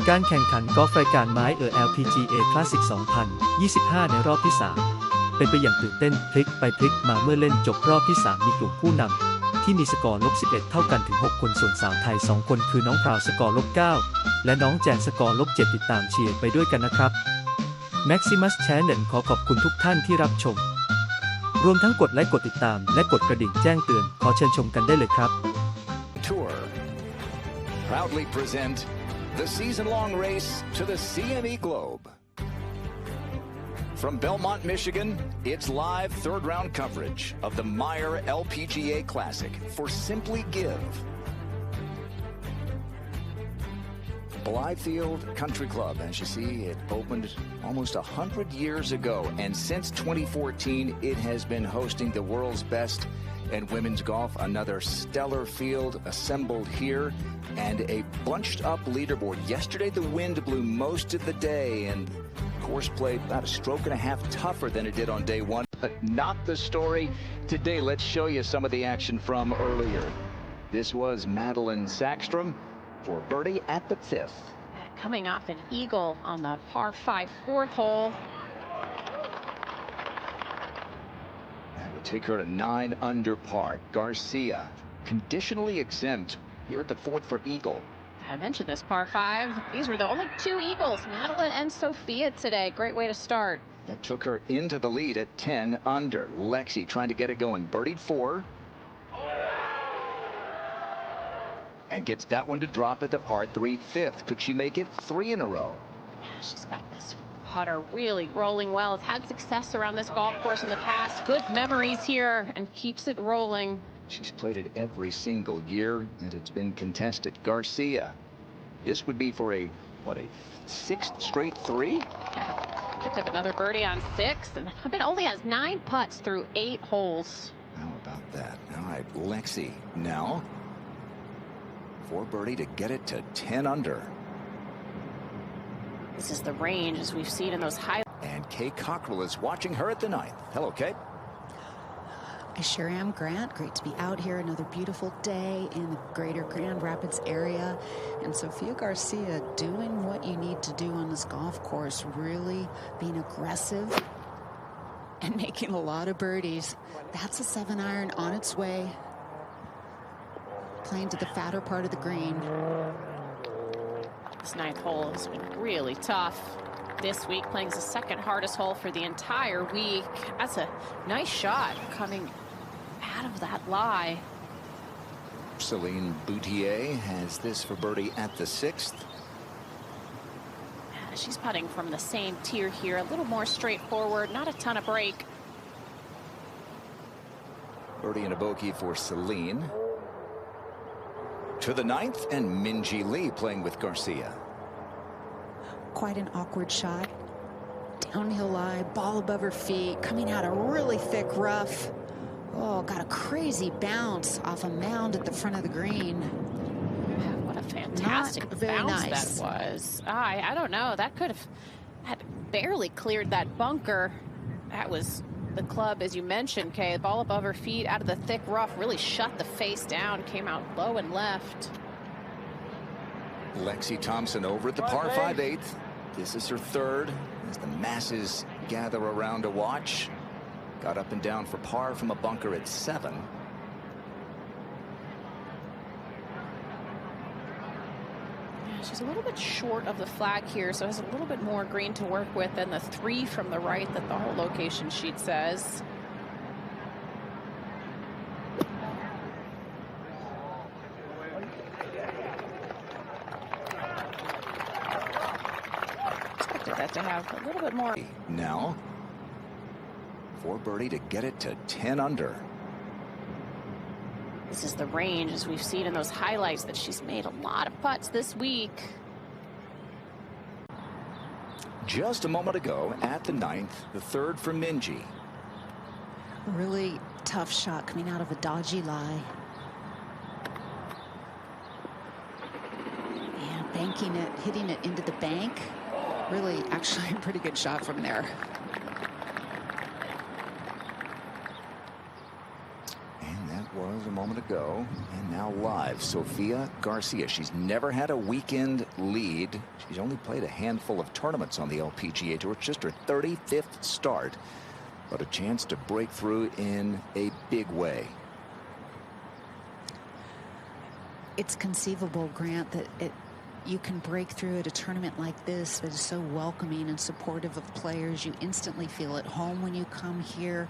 การแข่งขันกอล์ฟรายการ Meijer LPGA Classic 2025 ในรอบที่ 3 เป็นไปอย่างตื่นเต้นพลิกไปพลิกมาเมื่อเล่นจบรอบที่ 3 มีกลุ่มผู้นำที่มีสกอร์ลบ 11 เท่ากันถึง 6 คนส่วนสาวไทย 2 คนคือน้องพราวสกอร์ลบ 9 และน้องแจนสกอร์ลบ 7 ติดตามเชียร์ไปด้วยกันนะครับ Maximus Channel ขอขอบคุณทุกท่านที่รับชมรวมทั้งกดไลค์กดติดตามและกดกระดิ่งแจ้งเตือนขอเชิญชมกันได้เลยครับ Tour proudly present the season-long race to the CME Globe. From Belmont, Michigan, it's live third-round coverage of the Meijer LPGA Classic for Simply Give. Blythefield Country Club, as you see, it opened almost 100 years ago, and since 2014, it has been hosting the world's best in women's golf. Another stellar field assembled here, and a bunched-up leaderboard. Yesterday, the wind blew most of the day, and course played about a stroke and a half tougher than it did on day one. But not the story today. Let's show you some of the action from earlier. This was Madeline Sackstrom for birdie at the 5th. Coming off an eagle on the par 5 4th hole. That would take her to 9 under par. Garcia, conditionally exempt here at the 4th for eagle. I mentioned this par 5. These were the only 2 eagles, Madeline and Sophia today. Great way to start. That took her into the lead at 10 under. Lexi trying to get it going. Birdied 4. And gets that one to drop at the par 3 5th. Could she make it 3 in a row? Yeah, she's got this putter really rolling well. Has had success around this golf course in the past. Good memories here and keeps it rolling. She's played it every single year, and it's been contested. Garcia, this would be for a 6th straight 3? Picked up another birdie on 6, and only has 9 putts through 8 holes. How about that? All right, Lexi now for birdie to get it to 10 under. This is the range as we've seen in those highlights. And Kay Cockrell is watching her at the 9th. Hello, Kay. I sure am, Grant. Great to be out here. Another beautiful day in the greater Grand Rapids area. And Sophia Garcia doing what you need to do on this golf course, really being aggressive and making a lot of birdies. That's a 7-iron on its way. Playing to the fatter part of the green. This 9th hole has been really tough. This week playing the 2nd hardest hole for the entire week. That's a nice shot coming out of that lie. Celine Boutier has this for birdie at the 6th. She's putting from the same tier here, a little more straightforward, not a ton of break. Birdie and a bogey for Celine. To the 9th, and Minji Lee playing with Garcia. Quite an awkward shot. Downhill lie, ball above her feet, coming out a really thick rough. Oh, got a crazy bounce off a mound at the front of the green. What a fantastic bounce nice. That was. I don't know. That could have had barely cleared that bunker. That was the club, as you mentioned, Kay. The ball above her feet, out of the thick rough, really shut the face down, came out low and left. Lexi Thompson over at the par 5 8th. This is her 3rd as the masses gather around to watch. Got up and down for par from a bunker at 7. She's a little bit short of the flag here, so has a little bit more green to work with than the 3 from the right that the whole location sheet says. Expected that to have a little bit more. Now for birdie to get it to 10 under. This is the range as we've seen in those highlights that she's made a lot of putts this week. Just a moment ago at the 9th, the 3rd for Minji. Really tough shot coming out of a dodgy lie. And banking it, hitting it into the bank. Really, actually, a pretty good shot from there. And that was a moment ago. And now live, Sophia Garcia. She's never had a weekend lead. She's only played a handful of tournaments on the LPGA Tour. It's just her 35th start, but a chance to break through in a big way. It's conceivable, Grant, that you can break through at a tournament like this that is so welcoming and supportive of players. You instantly feel at home when you come here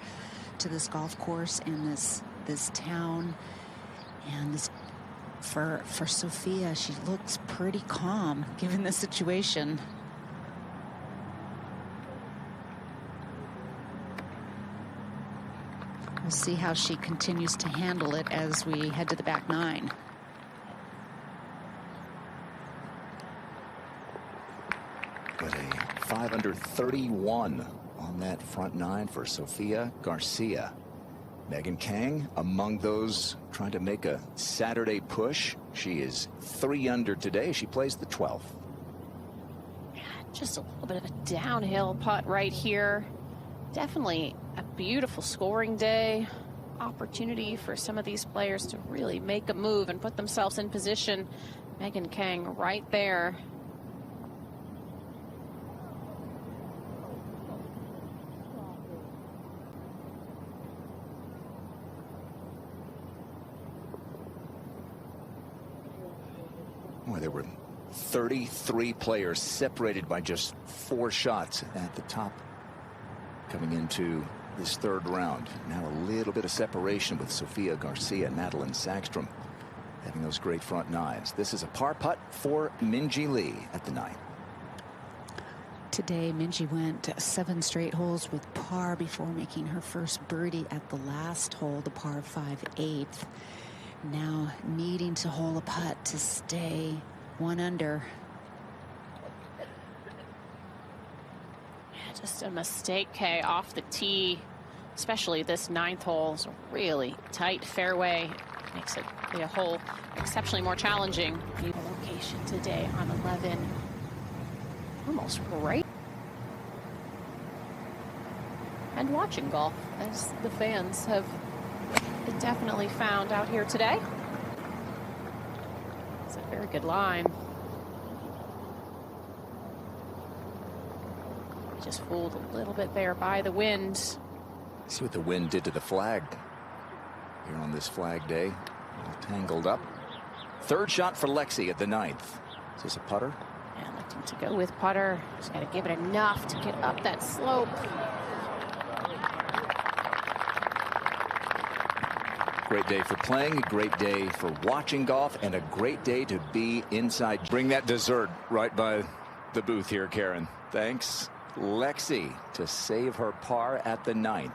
to this golf course and this town. And this, for Sophia, she looks pretty calm given the situation. We'll see how she continues to handle it as we head to the back nine. But a 5 under 31 on that front nine for Sophia Garcia. Megan Kang among those trying to make a Saturday push. She is 3 under today. She plays the 12th. Just a little bit of a downhill putt right here. Definitely a beautiful scoring day. Opportunity for some of these players to really make a move and put themselves in position. Megan Kang right there. Boy, there were 33 players separated by just 4 shots at the top coming into this third round. Now a little bit of separation with Sophia Garcia and Madeline Sackstrom having those great front nines. This is a par putt for Minjee Lee at the 9th. Today, Minjee went 7 straight holes with par before making her first birdie at the last hole, the par 5/8. Now needing to hole a putt to stay 1 under. Just a mistake, Kay, off the tee, especially this 9th hole. Is a really tight fairway. Makes it be a hole exceptionally more challenging. New location today on 11. Almost right. And watching golf, as the fans have definitely found out here today. It's a very good line. Just fooled a little bit there by the wind. See what the wind did to the flag here on this flag day. All tangled up. Third shot for Lexi at the 9th. Is this a putter? And looking to go with putter. Just got to give it enough to get up that slope. Great day for playing, a great day for watching golf, and a great day to be inside. Bring that dessert right by the booth here, Karen. Thanks. Lexi to save her par at the 9th.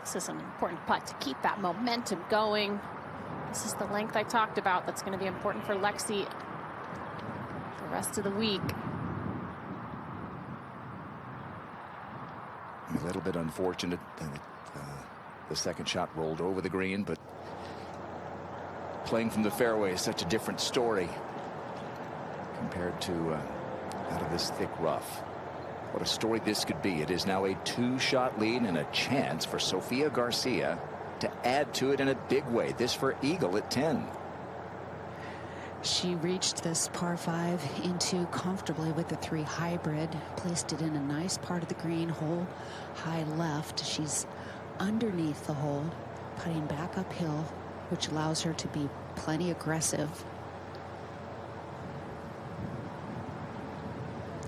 This is an important putt to keep that momentum going. This is the length I talked about that's going to be important for Lexi the rest of the week. A little bit unfortunate that the second shot rolled over the green, but playing from the fairway is such a different story compared to out of this thick rough. What a story this could be. It is now a 2-shot lead and a chance for Sophia Garcia to add to it in a big way. This for eagle at 10. She reached this par 5 into comfortably with the 3 hybrid, placed it in a nice part of the green, hole high left. She's underneath the hole, putting back uphill, which allows her to be plenty aggressive.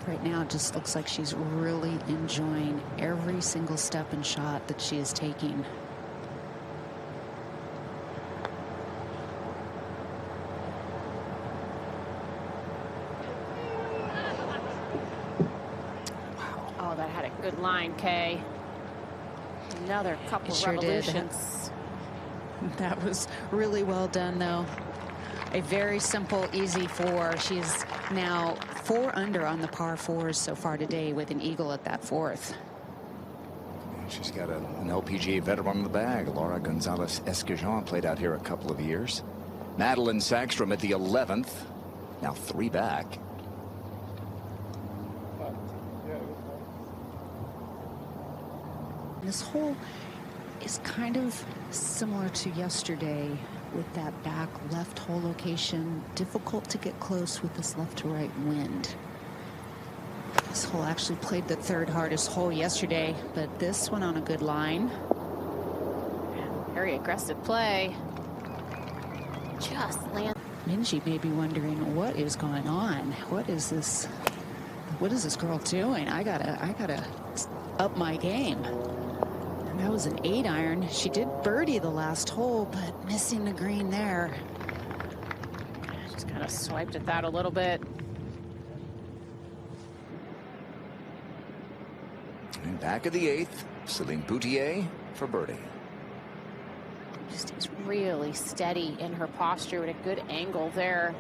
Right now, it just looks like she's really enjoying every single step and shot that she is taking. Wow. Oh, that had a good line, Kay. Another couple sure revolutions. Did. That was really well done, though. A very simple, easy 4. She's now 4 under on the par 4s so far today with an eagle at that 4th. She's got an LPGA veteran in the bag. Laura Gonzalez Escajon played out here a couple of years. Madeline Sackstrom at the 11th. Now 3 back. This hole is kind of similar to yesterday with that back left hole location. Difficult to get close with this left to right wind. This hole actually played the third hardest hole yesterday, but this one on a good line. Very aggressive play. Just land. Minji may be wondering what is going on. What is this girl doing? I gotta up my game. And that was an 8-iron. She did birdie the last hole, but missing the green there. Just kind of swiped at that a little bit. And back of the 8th, Celine Boutier for birdie. Just is really steady in her posture with a good angle there.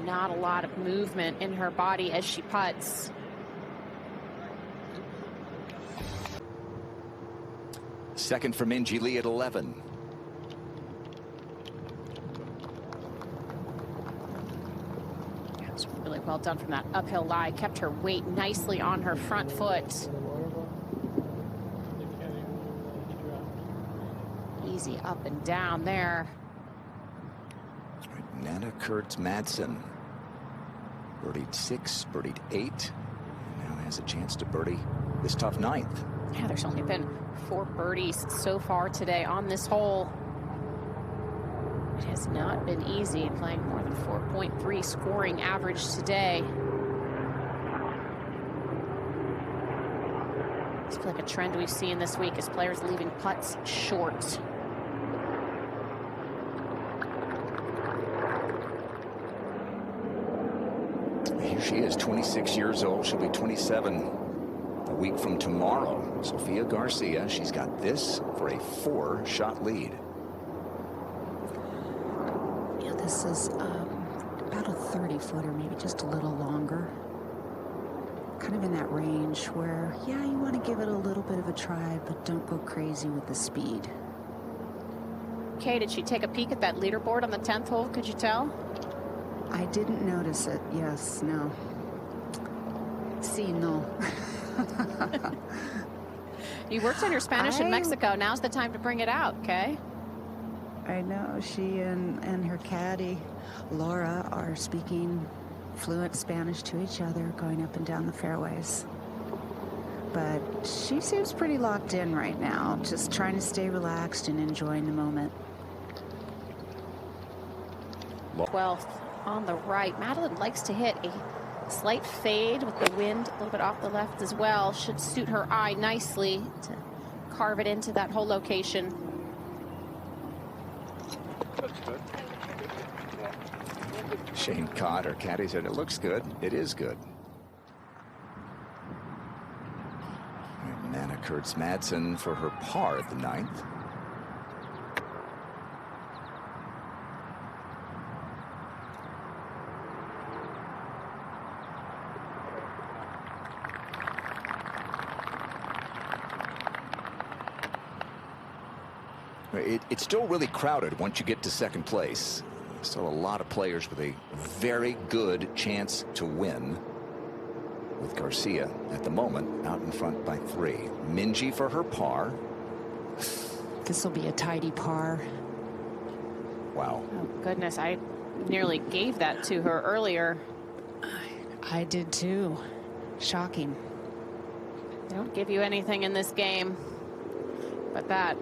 Not a lot of movement in her body as she putts. Second for Minji Lee at 11. That's really well done from that uphill lie. Kept her weight nicely on her front foot. Easy up and down there. Nana Kurtz-Madsen birdied 6, birdied 8, and now has a chance to birdie this tough 9th. Yeah, there's only been 4 birdies so far today on this hole. It has not been easy playing more than 4.3 scoring average today. It's like a trend we've seen this week as players leaving putts short. Here she is, 26 years old. She'll be 27 a week from tomorrow. Sophia Garcia, she's got this for a 4-shot lead. Yeah, this is about a 30-footer, maybe just a little longer. Kind of in that range where, yeah, you want to give it a little bit of a try, but don't go crazy with the speed. Kay, did she take a peek at that leaderboard on the 10th hole? Could you tell? I didn't notice it. Yes, no. Sí, no. You worked on your Spanish in Mexico. Now's the time to bring it out, okay? I know. She and her caddy, Laura, are speaking fluent Spanish to each other, going up and down the fairways. But she seems pretty locked in right now, just trying to stay relaxed and enjoying the moment. 12th on the right. Madeline likes to hit a slight fade with the wind a little bit off the left as well. Should suit her eye nicely to carve it into that whole location. Shane Cott, her caddy, said it looks good. It is good. Nana Kurtz-Madsen for her par at the 9th. It's still really crowded once you get to second place. Still a lot of players with a very good chance to win, with Garcia at the moment out in front by 3. Minji for her par. This will be a tidy par. Wow. Oh, goodness. I nearly gave that to her earlier. I did too. Shocking. They don't give you anything in this game, but that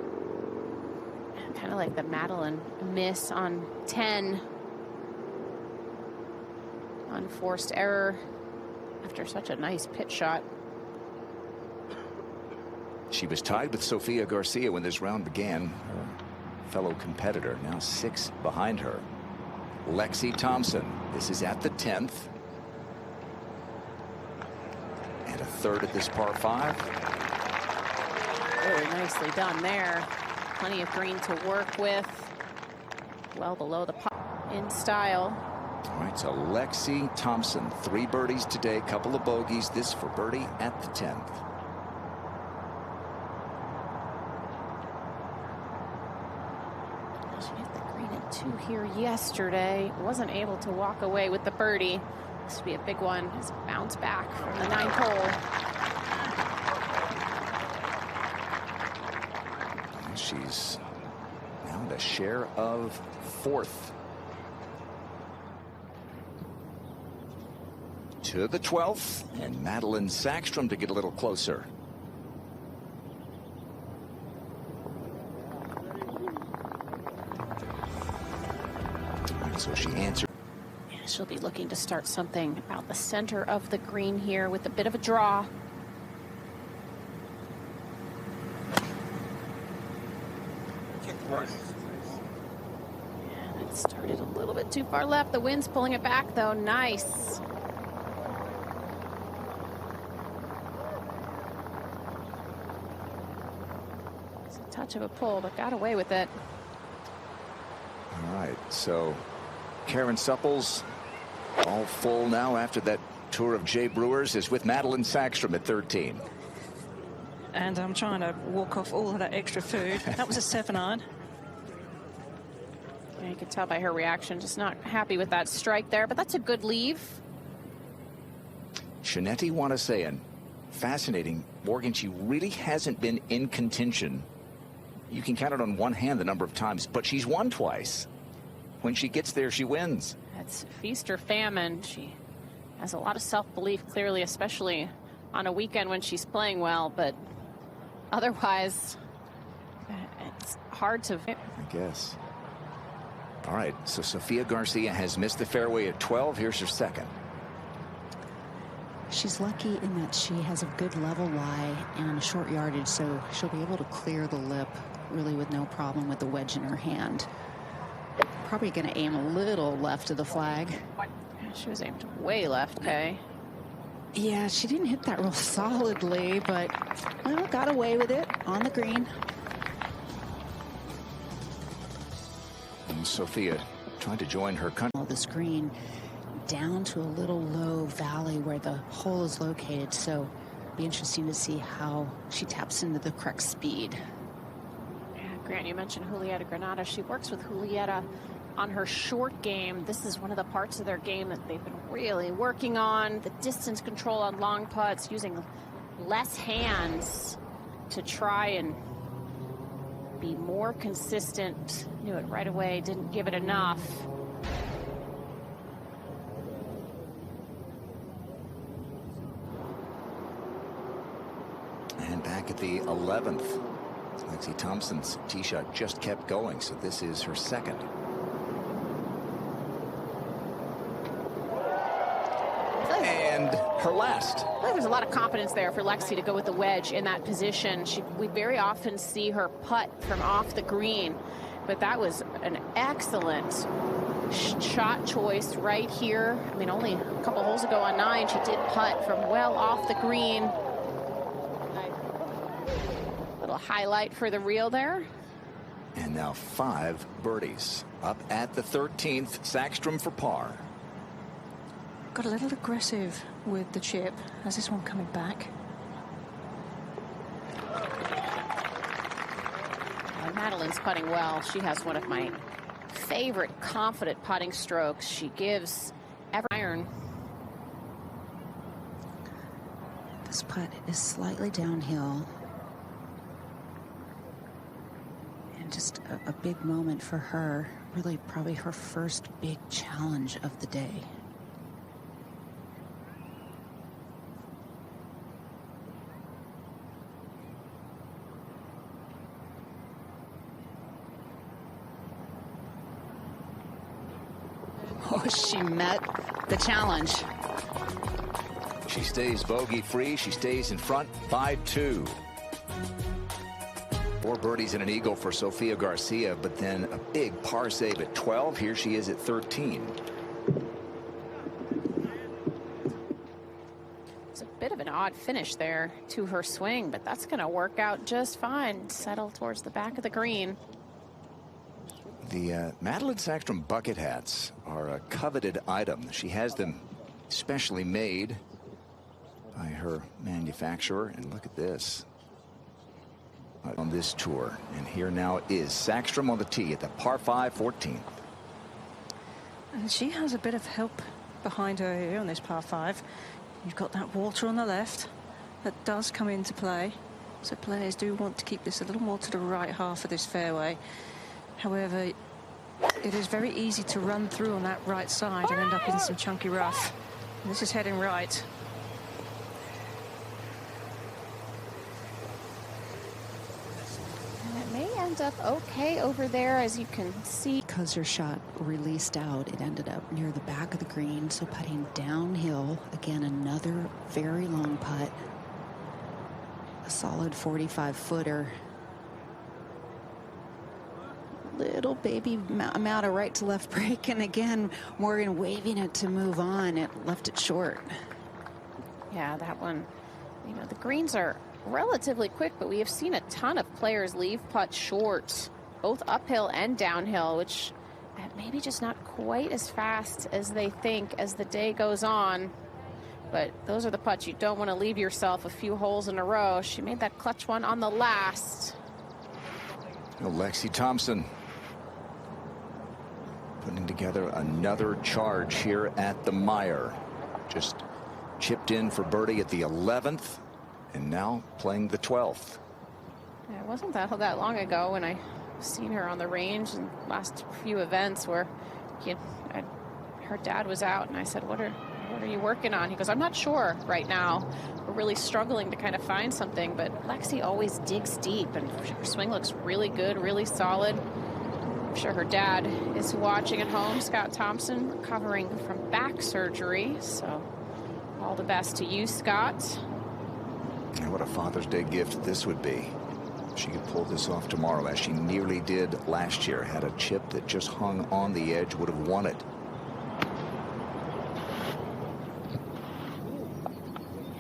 kind of like the Madeline miss on 10. Unforced error after such a nice pitch shot. She was tied with Sophia Garcia when this round began. Her fellow competitor, now 6 behind her. Lexi Thompson, this is at the 10th. And a 3rd at this par 5. Really nicely done there. Plenty of green to work with. Well below the putt in style. All right, so Lexi Thompson, 3 birdies today, couple of bogeys. This for birdie at the 10th. She hit the green at 2 here yesterday. Wasn't able to walk away with the birdie. This would be a big one. Just bounce back from the 9th hole. she's now the share of 4th. To the 12th, and Madeline Sackstrom to get a little closer. So she answered. Yeah, she'll be looking to start something about the center of the green here with a bit of a draw. And it started a little bit too far left. The wind's pulling it back, though. Nice. It's a touch of a pull, but got away with it. All right, so Karen Supples all full now after that tour of Jay Brewers is with Madeline Sackstrom at 13. And I'm trying to walk off all of that extra food. That was a 7-iron. Yeah, you can tell by her reaction, just not happy with that strike there, but that's a good leave. Shanetti Wanasayan, fascinating. Morgan, she really hasn't been in contention. You can count it on one hand the number of times, but she's won twice. When she gets there, she wins. That's feast or famine. She has a lot of self-belief, clearly, especially on a weekend when she's playing well, but otherwise, it's hard to... I guess. All right, so Sophia Garcia has missed the fairway at 12. Here's her second. She's lucky in that she has a good level lie and a short yardage, so she'll be able to clear the lip really with no problem with the wedge in her hand. Probably going to aim a little left of the flag. She was aimed way left, Kay. Yeah, she didn't hit that real solidly, but, well, got away with it on the green. And Sophia trying to join her country. The screen down to a little low valley where the hole is located, so it'll be interesting to see how she taps into the correct speed. Yeah, Grant, you mentioned Julieta Granada. She works with Julieta on her short game. This is one of the parts of their game that they've been really working on, the distance control on long putts, using less hands to try and be more consistent. Knew it right away, didn't give it enough. And back at the 11th, Lexi Thompson's tee shot just kept going, so this is her second. And her last. I think there's a lot of confidence there for Lexi to go with the wedge in that position. We very often see her putt from off the green, but that was an excellent shot choice right here. I mean, only a couple holes ago on 9, she did putt from well off the green. Little highlight for the reel there. And now 5 birdies. Up at the 13th, Sackstrom for par. Got a little aggressive with the chip. Has this one coming back? And Madeline's putting well. She has one of my favorite confident putting strokes. She gives every iron. This putt is slightly downhill. And just a big moment for her. Really probably her first big challenge of the day. Oh, she met the challenge. She stays bogey free. She stays in front 5-2. 4 birdies and an eagle for Sophia Garcia, but then a big par save at 12. Here she is at 13. It's a bit of an odd finish there to her swing, but that's going to work out just fine. Settle towards the back of the green. The Madeline Sackstrom bucket hats are a coveted item. She has them specially made by her manufacturer. And look at this on this tour. And here now is Sackstrom on the tee at the par 5 14th. And she has a bit of help behind her here on this par 5. You've got that water on the left that does come into play. So players do want to keep this a little more to the right half of this fairway. However, it is very easy to run through on that right side and end up in some chunky rough. And this is heading right. And it may end up okay over there, as you can see. Because her shot released out, it ended up near the back of the green, so putting downhill. Again, another very long putt. A solid 45-footer. Little baby amount of right to left break, and again, Morgan waving it to move on. It left it short. Yeah, that one, you know, the greens are relatively quick, but we have seen a ton of players leave putts short, both uphill and downhill, which maybe just not quite as fast as they think as the day goes on. But those are the putts you don't want to leave yourself a few holes in a row. She made that clutch one on the last. Lexi Thompson putting together another charge here at the Meijer. Just chipped in for birdie at the 11th and now playing the 12th. Yeah, it wasn't that long ago when I seen her on the range in the last few events where her dad was out, and I said, what are you working on? He goes, I'm not sure right now. We're really struggling to kind of find something, but Lexi always digs deep, and her swing looks really good, really solid. I'm sure her dad is watching at home, Scott Thompson, recovering from back surgery. So all the best to you, Scott. And what a Father's Day gift this would be. She could pull this off tomorrow, as she nearly did last year. Had a chip that just hung on the edge, would have won it.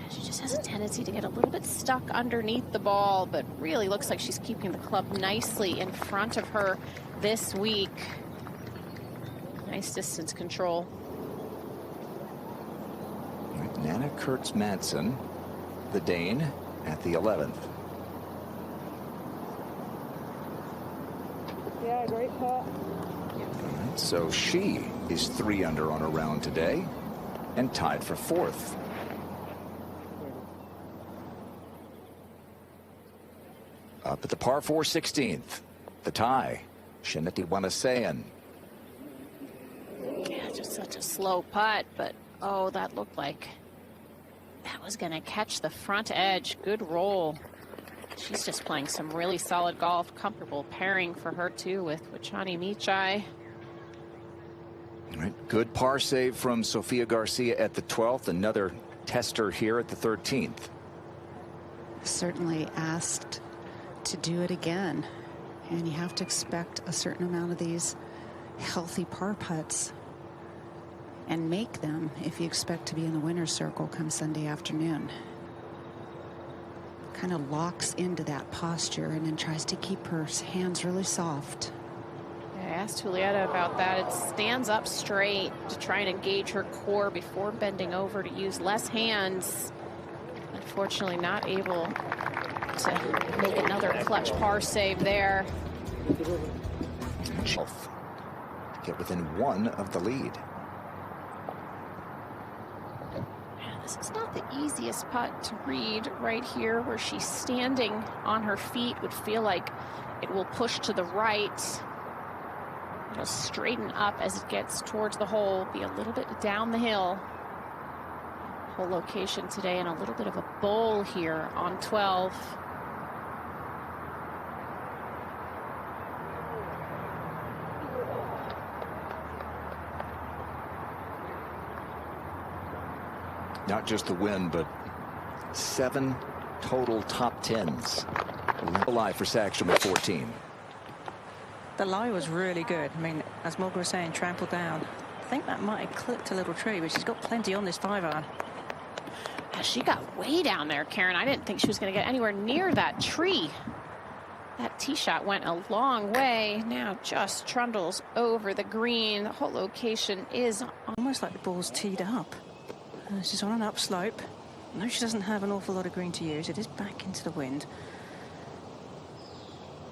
She just has a tendency to get a little bit stuck underneath the ball, but really looks like she's keeping the club nicely in front of her this week. Nice distance control. Nana Kurtz-Madsen, the Dane, at the 11th. Yeah, great putt. So she is 3 under on a round today and tied for 4th. Up at the par 4 16th, the tie, Shineti Wanasayan. Yeah, just such a slow putt, but oh, that looked like that was going to catch the front edge. Good roll. She's just playing some really solid golf. Comfortable pairing for her too with Wachani Michai. All right, good par save from Sophia Garcia at the 12th. Another tester here at the 13th. Certainly asked to do it again, and you have to expect a certain amount of these healthy par putts and make them if you expect to be in the winner's circle come Sunday afternoon. Kind of locks into that posture and then tries to keep her hands really soft. I asked Julieta about that. It stands up straight to try and engage her core before bending over to use less hands. Unfortunately not able to make another clutch par save there. To get within 1 of the lead. This is not the easiest putt to read right here, where she's standing on her feet. Would feel like it will push to the right. It'll straighten up as it gets towards the hole, be a little bit down the hill. Hole location today, and a little bit of a bowl here on 12. Not just the win, but 7 total top 10s. Alive for Saxton with 14. The lie was really good. I mean, as Morgan was saying, trampled down. I think that might have clipped a little tree, but she's got plenty on this 5-iron. She got way down there, Karen. I didn't think she was going to get anywhere near that tree. That tee shot went a long way. Now just trundles over the green. The whole location is almost like the ball's teed up. She's on an upslope. No, she doesn't have an awful lot of green to use. It is back into the wind.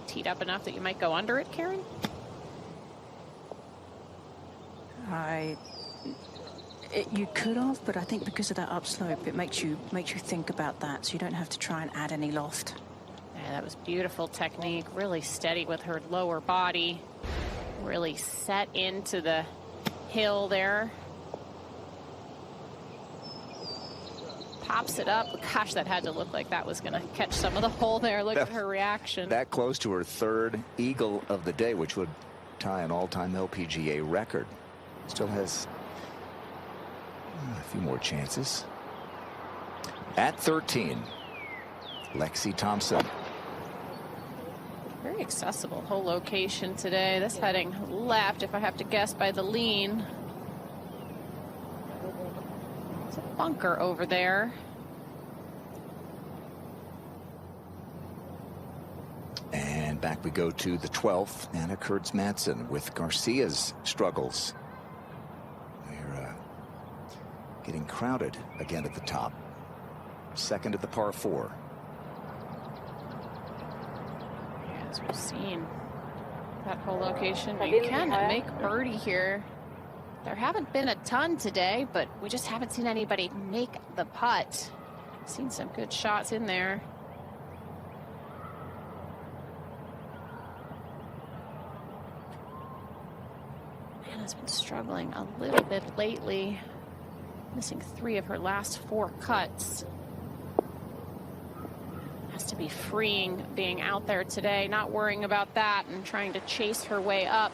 Teed up enough that you might go under it, Karen? You could have, but I think because of that upslope, it makes you think about that, so you don't have to try and add any loft. Yeah, that was beautiful technique, really steady with her lower body, really set into the hill there. Pops it up. Gosh, that had to look like that was going to catch some of the hole there. Look at her reaction. That close to her third eagle of the day, which would tie an all-time LPGA record. Still has a few more chances. At 13, Lexi Thompson. Very accessible whole location today. This heading left, if I have to guess, by the lean. There's a bunker over there. And back we go to the 12th, Anna Kurtz-Madsen with Garcia's struggles. We're getting crowded again at the top. Second at the par 4. As we've seen that whole location, you can make birdie here. There haven't been a ton today, but we just haven't seen anybody make the putt. Seen some good shots in there. Anna's been struggling a little bit lately, missing 3 of her last 4 cuts. Has to be freeing being out there today, not worrying about that and trying to chase her way up.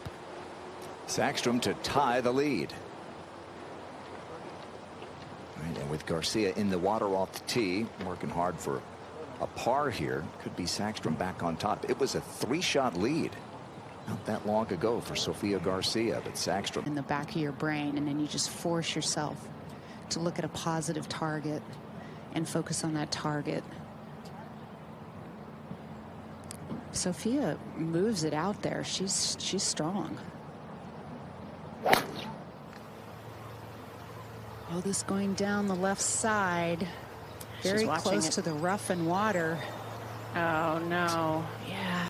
Sackstrom to tie the lead. Right, and with Garcia in the water off the tee, working hard for a par here. Could be Sackstrom back on top. It was a 3-shot lead not that long ago for Sophia Garcia, but Sackstrom in the back of your brain, and then you just force yourself to look at a positive target and focus on that target. Sophia moves it out there. She's strong. Oh, this going down the left side, very close to the rough and water. Oh no. Yeah.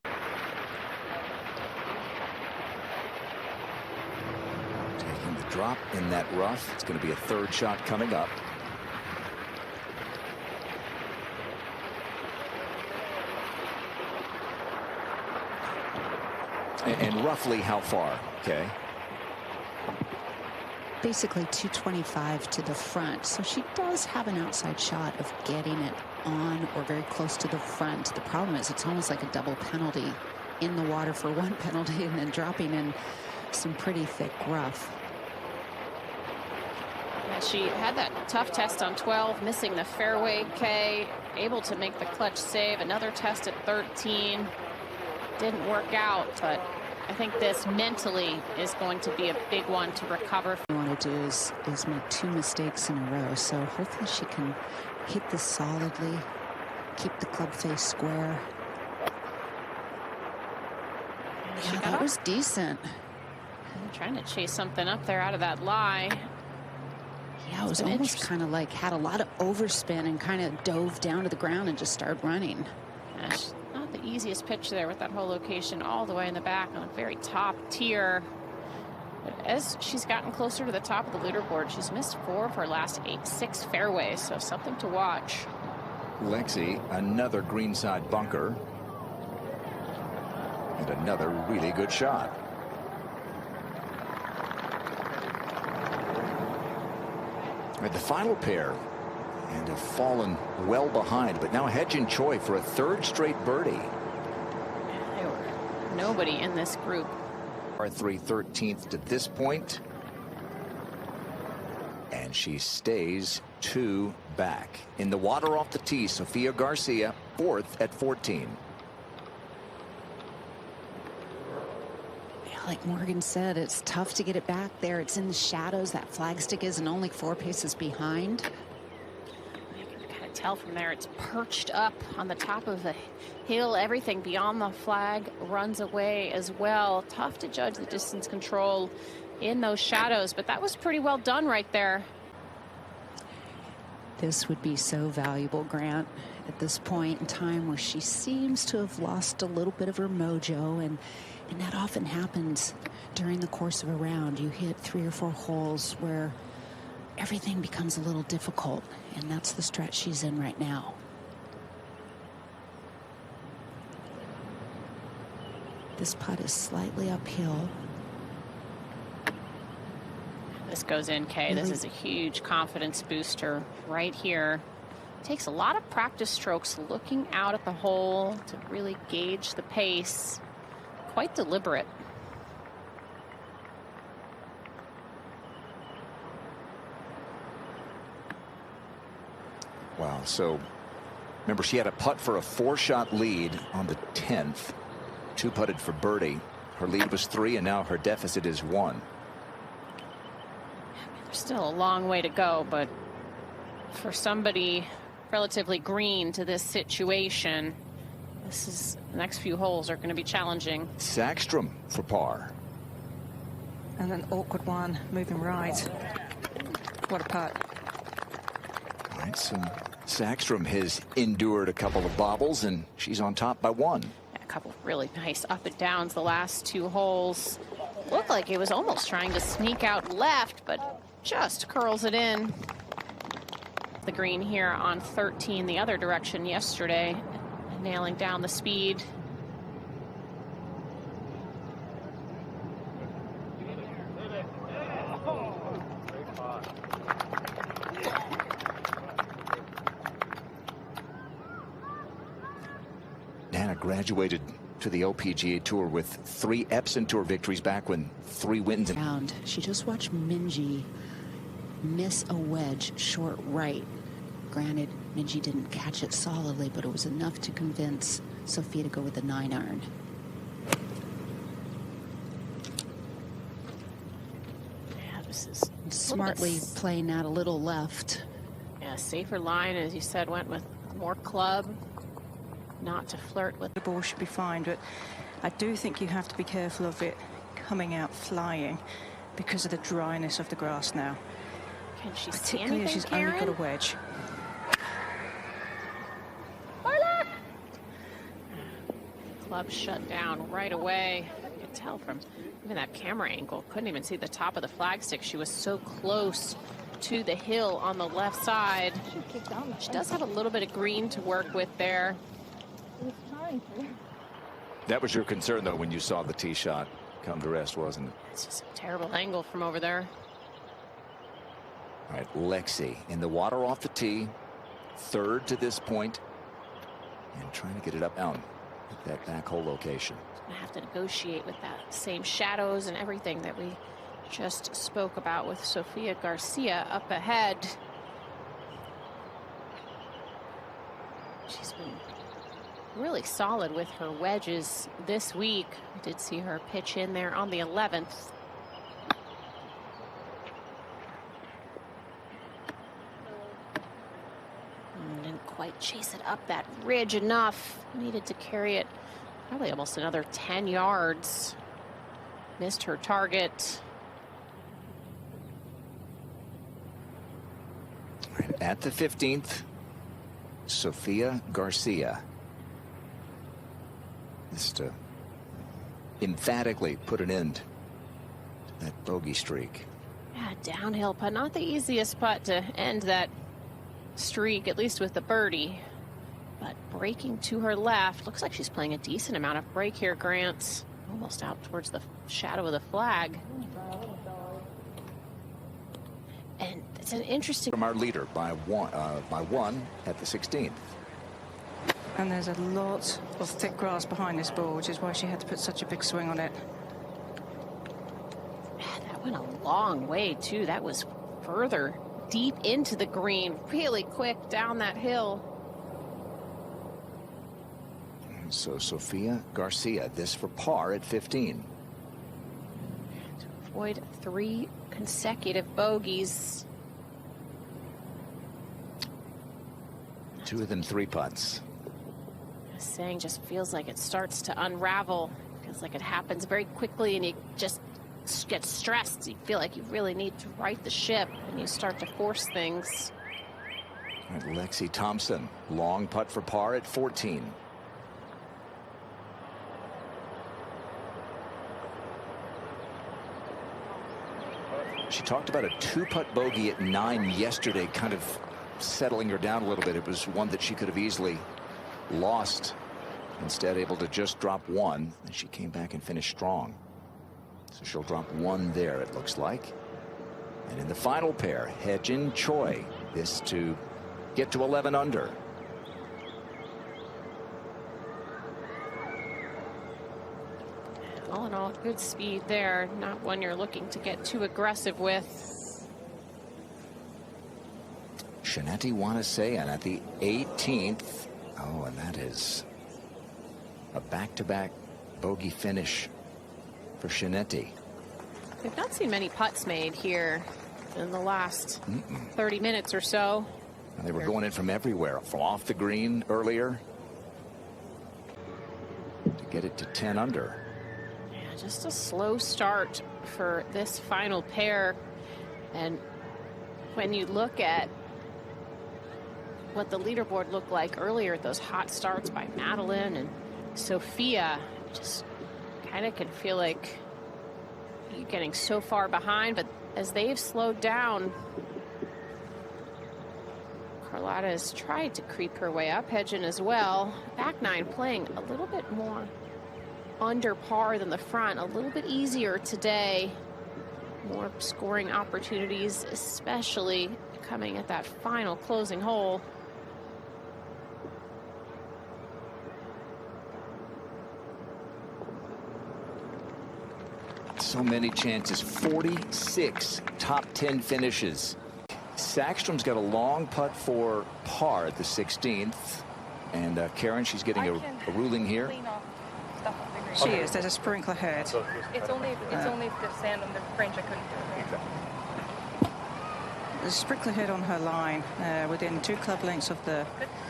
Taking the drop in that rough. It's going to be a 3rd shot coming up. And roughly how far, okay? Basically 225 to the front. So she does have an outside shot of getting it on or very close to the front. The problem is it's almost like a double penalty, in the water for 1 penalty and then dropping in some pretty thick rough. Yeah, she had that tough test on 12, missing the fairway, Kay, able to make the clutch save. Another test at 13. Didn't work out, but I think this mentally is going to be a big one to recover. What you want to do is make 2 mistakes in a row. So hopefully she can hit this solidly, keep the club face square. Yeah, that was decent. Trying to chase something up there out of that lie. Yeah, it was almost kind of like had a lot of overspin and kind of dove down to the ground and just started running. Not the easiest pitch there with that whole location all the way in the back on a very top tier. But as she's gotten closer to the top of the leaderboard, she's missed 4 of her last 6 fairways, so something to watch. Lexi, another greenside bunker. And another really good shot. And the final pair and have fallen well behind, but now Hedge and Choi for a 3rd straight birdie. There were nobody in this group. Par 3, 13th to this point. And she stays 2 back. In the water off the tee, Sophia Garcia, 4th at 14. Like Morgan said, it's tough to get it back there. It's in the shadows. That flagstick isn't only 4 paces behind. You can kind of tell from there it's perched up on the top of the hill. Everything beyond the flag runs away as well. Tough to judge the distance control in those shadows, but that was pretty well done right there. This would be so valuable, Grant, at this point in time where she seems to have lost a little bit of her mojo, and that often happens during the course of a round. You hit 3 or 4 holes where everything becomes a little difficult, and that's the stretch she's in right now. This putt is slightly uphill. This goes in, Kay. This is a huge confidence booster right here. Takes a lot of practice strokes looking out at the hole to really gauge the pace. Quite deliberate. Wow, so remember she had a putt for a 4-shot lead on the 10th. 2 putted for birdie. Her lead was 3 and now her deficit is 1. There's still a long way to go, but for somebody relatively green to this situation, the next few holes are going to be challenging. Sackstrom for par. And an awkward one moving right. What a putt. All right, so Sackstrom has endured a couple of bobbles and she's on top by 1. A couple of really nice up and downs the last 2 holes. Looked like it was almost trying to sneak out left, but just curls it in. The green here on 13 the other direction yesterday, nailing down the speed. Nana graduated to the LPGA Tour with 3 Epson Tour victories back when 3 wins. She just watched Minjee miss a wedge short right. Granted, Minjee didn't catch it solidly, but it was enough to convince Sophia to go with the 9-iron. Yeah, this is smartly playing out a little left. Yeah, safer line, as you said, went with more club, not to flirt with. The ball should be fine, but I do think you have to be careful of it coming out flying because of the dryness of the grass now. Can she see particularly anything, if she's Karen? only got a wedge. Club shut down right away. You could tell from even that camera angle. Couldn't even see the top of the flagstick. She was so close to the hill on the left side. She does have a little bit of green to work with there. That was your concern, though, when you saw the tee shot come to rest, wasn't it? It's just a terrible angle from over there. All right, Lexi in the water off the tee, 3rd to this point, and trying to get it up down at that back hole location. Gonna have to negotiate with that same shadows and everything that we just spoke about with Sophia Garcia up ahead. She's been really solid with her wedges this week. I did see her pitch in there on the 11th. Didn't quite chase it up that ridge enough. Needed to carry it probably almost another 10 yards. Missed her target. All right, at the 15th, Sophia Garcia. Just to emphatically put an end to that bogey streak. Yeah, downhill putt. Not the easiest putt to end that streak, at least with the birdie. But breaking to her left. Looks like she's playing a decent amount of break here, Grant. Almost out towards the shadow of the flag. And it's an interesting... From our leader by one at the 16th. And there's a lot of thick grass behind this ball, which is why she had to put such a big swing on it. That went a long way, too. That was further deep into the green, really quick down that hill. So Sophia Garcia, this for par at 15. To avoid 3 consecutive bogeys. 2 of them 3 putts. Saying just feels like it starts to unravel. Feels like it happens very quickly and you just get stressed. You feel like you really need to right the ship and you start to force things. All right, Lexi Thompson, long putt for par at 14. She talked about a 2-putt bogey at 9 yesterday, kind of settling her down a little bit. It was one that she could have easily lost Instead, able to just drop one, and she came back and finished strong. So she'll drop one there, it looks like. And in the final pair, Hye-Jin Choi, this to get to 11 under. All in all, good speed there. Not one you're looking to get too aggressive with. Shineti Wanasean at the 18th. Oh, and that is a back-to-back bogey finish for Shineti. We've not seen many putts made here in the last 30 minutes or so. They were going in from everywhere, from off the green earlier to get it to 10 under. Yeah, just a slow start for this final pair. And when you look at what the leaderboard looked like earlier, those hot starts by Madeline and Sophia, just kind of can feel like you're getting so far behind, but as they've slowed down, Carlotta has tried to creep her way up. Hye-Jin as well. Back nine playing a little bit more under par than the front, a little bit easier today. More scoring opportunities, especially coming at that final closing hole. So many chances, 46 top 10 finishes. Sackstrom's got a long putt for par at the 16th. And Karen, she's getting a ruling here. She is. There's a sprinkler head. It's only if the sand on the fringe I couldn't do it. There's a sprinkler head on her line within 2 club lengths of the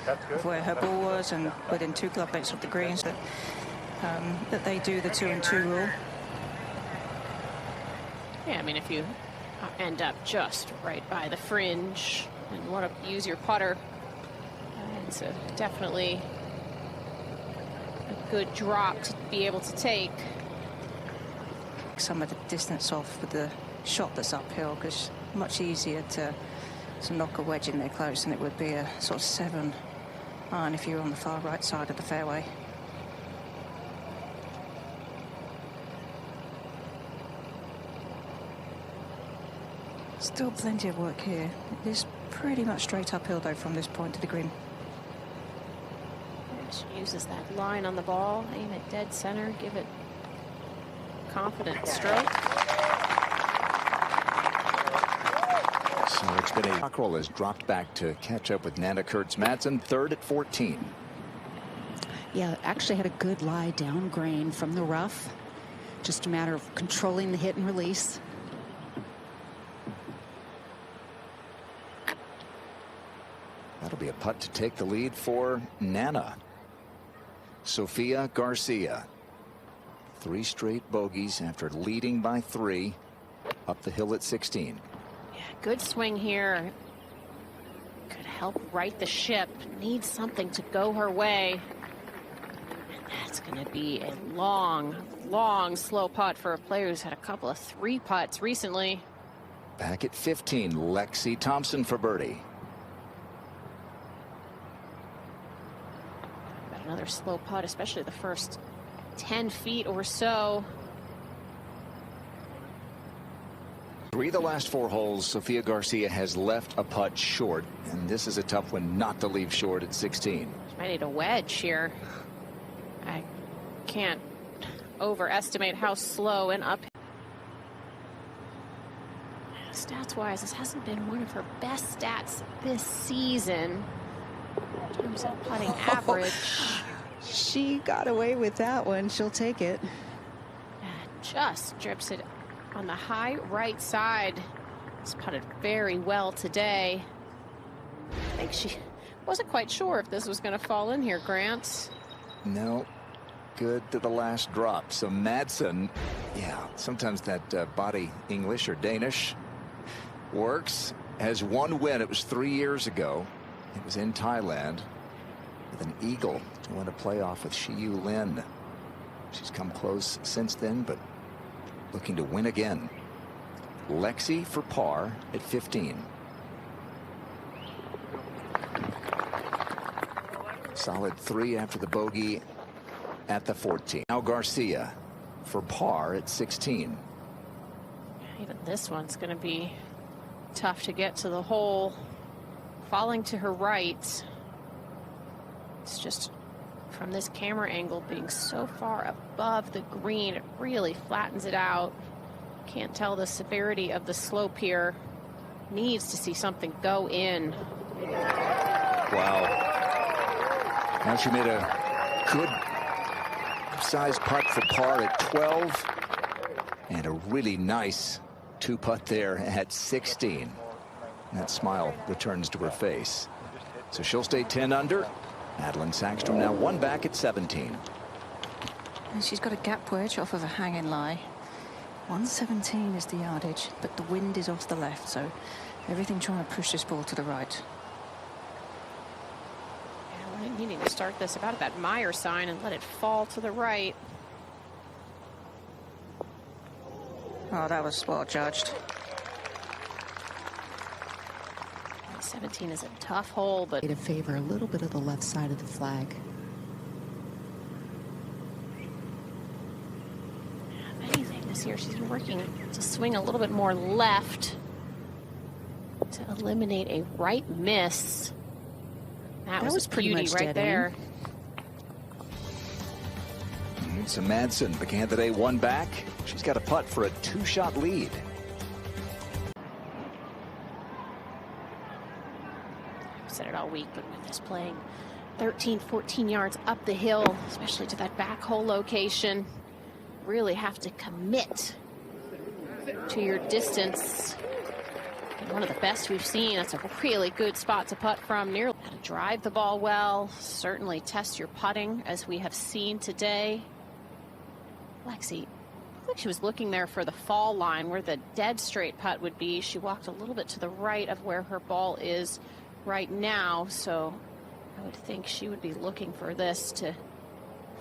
of where her ball was, and within 2 club lengths of the greens. That they do the 2-and-2 rule. Yeah, I mean, if you end up just right by the fringe and want to use your putter, it's definitely a good drop to be able to take. Some of the distance off with the shot that's uphill, because much easier to knock a wedge in there close than it would be a sort of 7 iron if you're on the far right side of the fairway. Still plenty of work here. It is pretty much straight uphill though from this point to the green. She uses that line on the ball, aim it dead center, give it confident stroke. So it's been a Cockrell has dropped back to catch up with Nana Kurtz-Madsen, third at 14. Yeah, actually had a good lie down grain from the rough. Just a matter of controlling the hit and release. That'll be a putt to take the lead for Nana. Sophia Garcia. 3 straight bogeys after leading by 3 up the hill at 16. Yeah, good swing here. Could help right the ship. Needs something to go her way. And that's going to be a long, long slow putt for a player who's had a couple of 3 putts recently. Back at 15, Lexi Thompson for birdie. Another slow putt, especially the first 10 feet or so. 3 of the last 4 holes, Sophia Garcia has left a putt short, and this is a tough one not to leave short at 16. She might need a wedge here. I can't overestimate how slow and up. Stats-wise, this hasn't been one of her best stats this season. In terms of putting average. She got away with that one. She'll take it. Just drips it on the high right side. It's putted very well today. I think she wasn't quite sure if this was going to fall in here, Grant. No. Good to the last drop. So Madsen, yeah, sometimes that body English or Danish works. Has 1 win. It was 3 years ago. It was in Thailand with an eagle to win a playoff with Shiyu Lin. She's come close since then, but looking to win again. Lexi for par at 15. Solid 3 after the bogey at the 14. Now Garcia for par at 16. Even this one's going to be tough to get to the hole. Falling to her right. It's just from this camera angle being so far above the green, it really flattens it out. Can't tell the severity of the slope here. Needs to see something go in. Wow. Now she made a good size putt for par at 12 and a really nice two putt there at 16. That smile returns to her face. So she'll stay 10 under. Madeline Sackstrom now one back at 17. And she's got a gap wedge off of a hanging lie. 117 is the yardage, but the wind is off the left, so everything trying to push this ball to the right. Yeah, we're needing to start this about at that Meijer sign and let it fall to the right. Oh, that was well judged. 17 is a tough hole, but to favor a little bit of the left side of the flag. If anything, this year she's been working to swing a little bit more left to eliminate a right miss. That was pretty beauty much right dead there. So Madsen, the candidate, one back. She's got a putt for a two-shot lead. I've said it all week, but with this playing 13, 14 yards up the hill, especially to that back hole location, really have to commit to your distance. And one of the best we've seen. That's a really good spot to putt from. Nearly how to drive the ball well. Certainly test your putting, as we have seen today. Lexi, looked like she was looking there for the fall line where the dead straight putt would be. She walked a little bit to the right of where her ball is right now, so I would think she would be looking for this to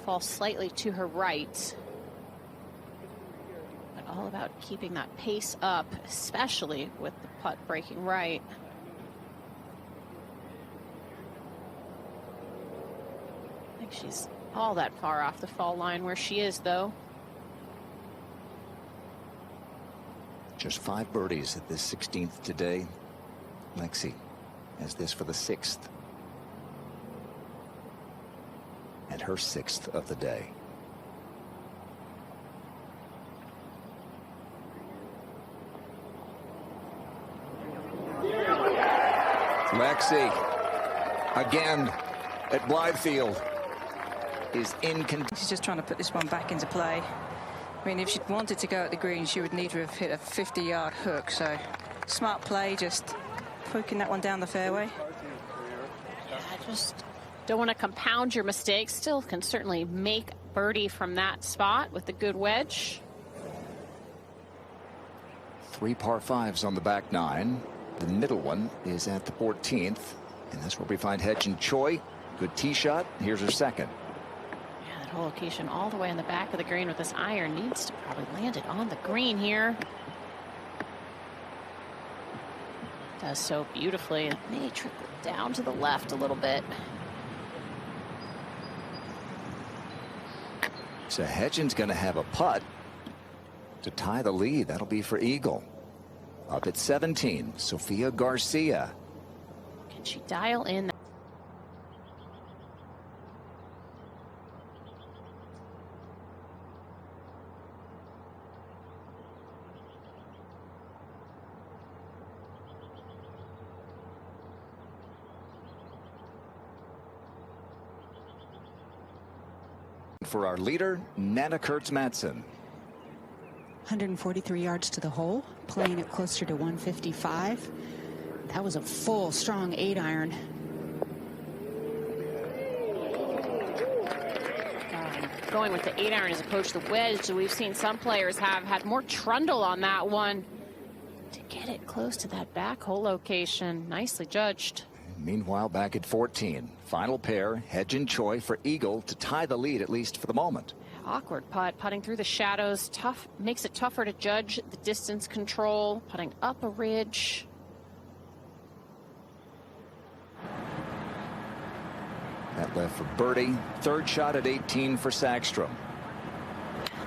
fall slightly to her right. But all about keeping that pace up, especially with the putt breaking right. I think she's all that far off the fall line where she is, though. Just 5 birdies at this 16th today. Lexi has this for the 6th. And her 6th of the day. Lexi, again at Blythefield, is She's just trying to put this one back into play. I mean, if she'd wanted to go at the green, she would need to have hit a 50-yard hook. So smart play, just poking that one down the fairway. Yeah, I just don't want to compound your mistakes. Still can certainly make birdie from that spot with a good wedge. 3 par 5s on the back 9. The middle one is at the 14th, and that's where we find Hedge and Choi. Good tee shot. Here's her second. Yeah, that whole location all the way in the back of the green with this iron needs to probably land it on the green here. Does so beautifully. It may trickle down to the left a little bit. So Hedgen's going to have a putt to tie the lead. That'll be for Eagle. Up at 17, Sophia Garcia. Can she dial in? For our leader, Nana Kurtz-Madsen. 143 yards to the hole, playing it closer to 155. That was a full, strong 8-iron. Going with the 8-iron as opposed to the wedge. So we've seen some players have had more trundle on that one to get it close to that back hole location. Nicely judged. Meanwhile, back at 14, final pair, Hedge and Choi for Eagle to tie the lead, at least for the moment. Awkward putt, putting through the shadows. Tough, makes it tougher to judge the distance control. Putting up a ridge. That left for birdie. Third shot at 18 for Sagstrom.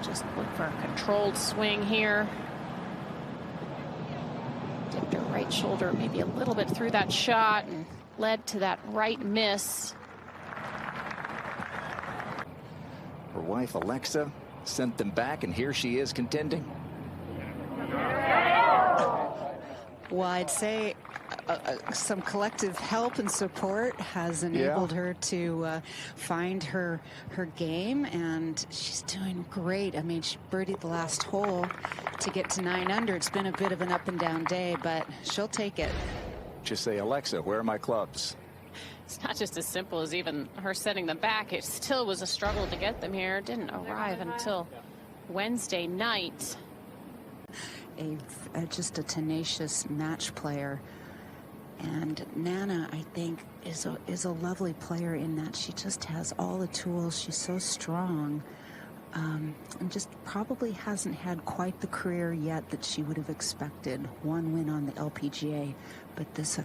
Just look for a controlled swing here. Dipped her right shoulder maybe a little bit through that shot and led to that right miss. Her wife Alexa sent them back, and here she is contending. Well, I'd say some collective help and support has enabled her to find her game, and she's doing great. I mean, she birdied the last hole to get to 9 under. It's been a bit of an up and down day, but she'll take it. Just say, Alexa, where are my clubs? It's not just as simple as even her setting them back. It still was a struggle to get them here. It didn't arrive until Wednesday night. Just a tenacious match player, and Nana, I think, is a lovely player in that she just has all the tools. She's so strong, and just probably hasn't had quite the career yet that she would have expected. One win on the LPGA, but this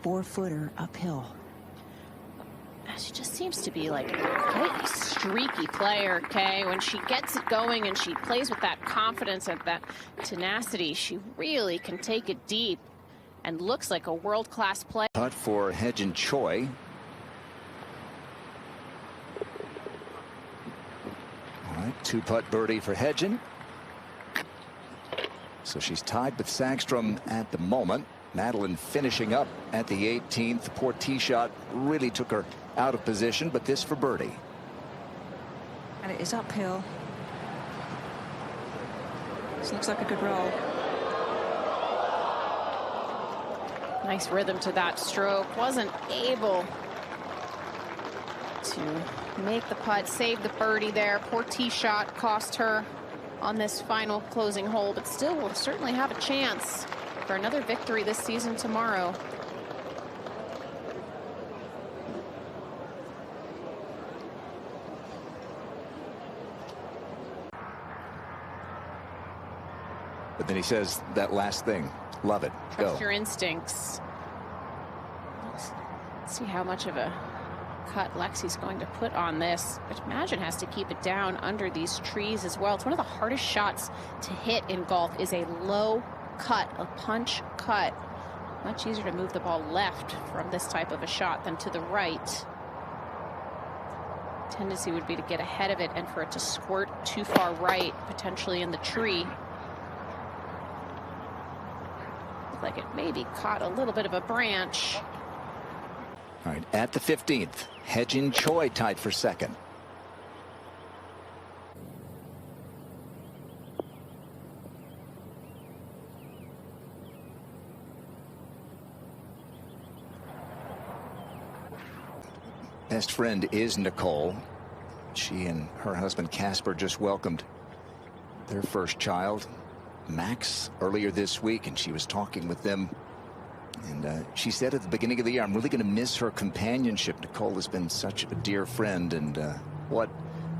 4-footer uphill. She just seems to be like a streaky player, okay? When she gets it going and she plays with that confidence and that tenacity, she really can take it deep and looks like a world-class player. Putt for Hye-Jin Choi. All right, 2-putt birdie for Hye-Jin. So she's tied with Sagstrom at the moment. Madeline finishing up at the 18th. Poor tee shot really took her out of position, but this for birdie. And it is uphill. This looks like a good roll. Nice rhythm to that stroke. Wasn't able to make the putt, save the birdie there. Poor tee shot cost her on this final closing hole, but still will certainly have a chance for another victory this season tomorrow. But then he says that last thing. Love it. Go. Trust your instincts. Let's see how much of a cut Lexi's going to put on this. But imagine has to keep it down under these trees as well. It's one of the hardest shots to hit in golf is a low cut, a punch cut. Much easier to move the ball left from this type of a shot than to the right. Tendency would be to get ahead of it and for it to squirt too far right, potentially in the tree. Like it maybe caught a little bit of a branch. All right, at the 15th, Hye-Jin Choi tied for second. Best friend is Nicole. She and her husband Casper just welcomed their first child, Max, earlier this week, and she was talking with them. And she said at the beginning of the year, I'm really going to miss her companionship. Nicole has been such a dear friend, and what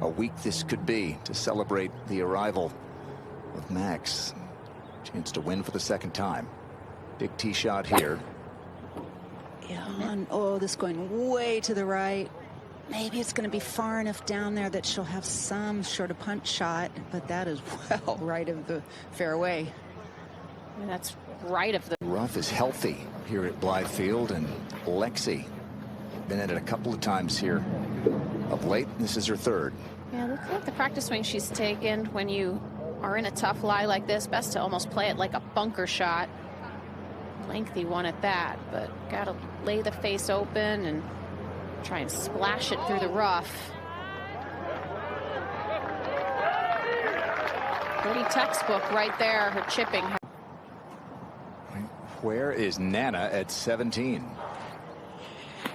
a week this could be to celebrate the arrival of Max. Chance to win for the second time. Big tee shot here. Yeah, and oh, this going way to the right. Maybe it's going to be far enough down there that she'll have some sort of punch shot, but that is well right of the fairway. And that's right of the rough is healthy here at Blythefield, and Lexi been at it a couple of times here of late. This is her third. Yeah, look at the practice swing she's taken. When you are in a tough lie like this, best to almost play it like a bunker shot. Lengthy one at that, but gotta lay the face open and try and splash it through the rough. Pretty textbook right there, her chipping. Where is Nana at 17?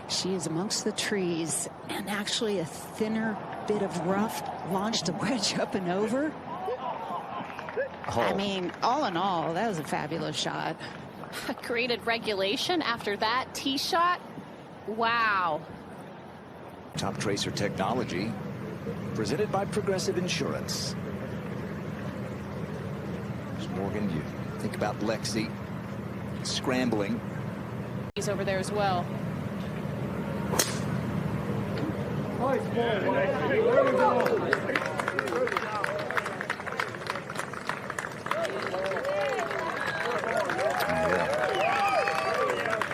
She is amongst the trees, and actually a thinner bit of rough launched a wedge up and over. Oh. I mean, all in all, that was a fabulous shot. Created regulation after that tee shot. Wow. Top Tracer technology presented by Progressive Insurance. Morgan, you think about Lexi scrambling. He's over there as well.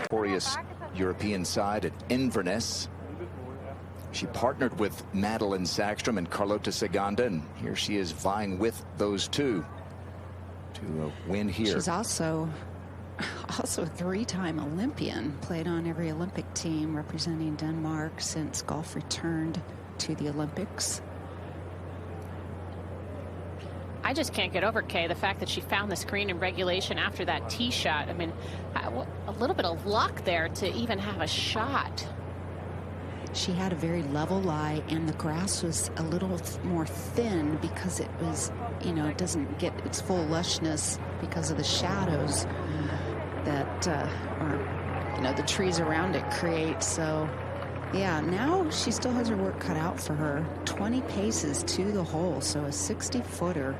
Victorious European side at Inverness. She partnered with Madeline Sackstrom and Carlota Seganda, and here she is vying with those two to win here. She's also a three-time Olympian, played on every Olympic team representing Denmark since golf returned to the Olympics. I just can't get over, Kay, the fact that she found the screen in regulation after that tee shot. I mean, a little bit of luck there to even have a shot. She had a very level lie, and the grass was a little more thin because it was, you know, it doesn't get its full lushness because of the shadows that, or, you know, the trees around it create. So, yeah, now she still has her work cut out for her. 20 paces to the hole, so a 60-footer.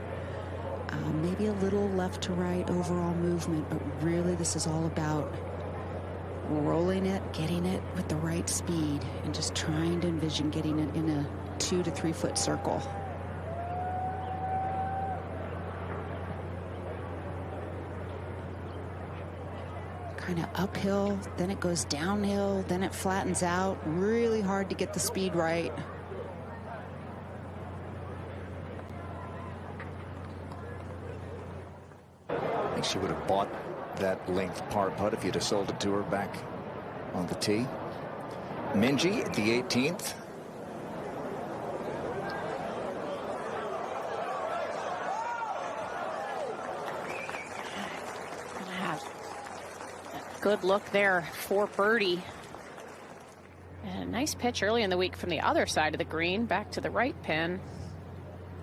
Maybe a little left to right overall movement, but really this is all about rolling it, getting it with the right speed, and just trying to envision getting it in a 2 to 3 foot circle. Kind of uphill, then it goes downhill, then it flattens out. Really hard to get the speed right. I think she would have bought that length par putt if you'd have sold it to her back on the tee. Minjee at the 18th. Good look there for birdie. And a nice pitch early in the week from the other side of the green, back to the right pin.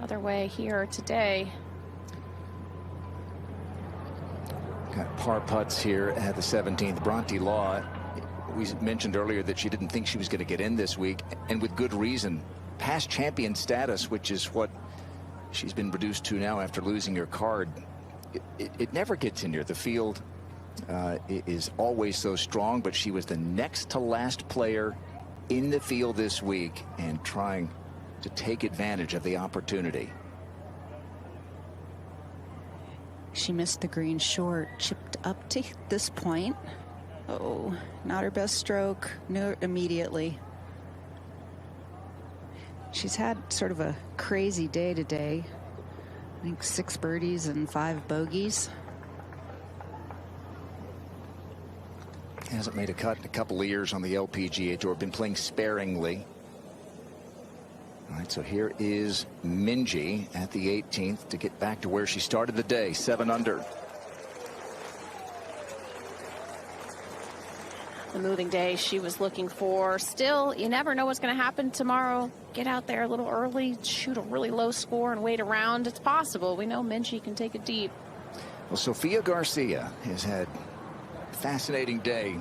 Other way here today. Got par putts here at the 17th. Bronte Law, we mentioned earlier that she didn't think she was going to get in this week, and with good reason. Past champion status, which is what she's been reduced to now after losing her card, it never gets in here. The field is always so strong, but she was the next to last player in the field this week and trying to take advantage of the opportunity. She missed the green short, chipped up to this point. Oh, not her best stroke. No, immediately. She's had sort of a crazy day today. I think 6 birdies and 5 bogeys. Hasn't made a cut in a couple of years on the LPGA Tour. Been playing sparingly. All right, so here is Minjee at the 18th to get back to where she started the day, 7 under. The moving day she was looking for. Still, you never know what's going to happen tomorrow. Get out there a little early, shoot a really low score, and wait around. It's possible. We know Minjee can take it deep. Well, Sophia Garcia has had a fascinating day.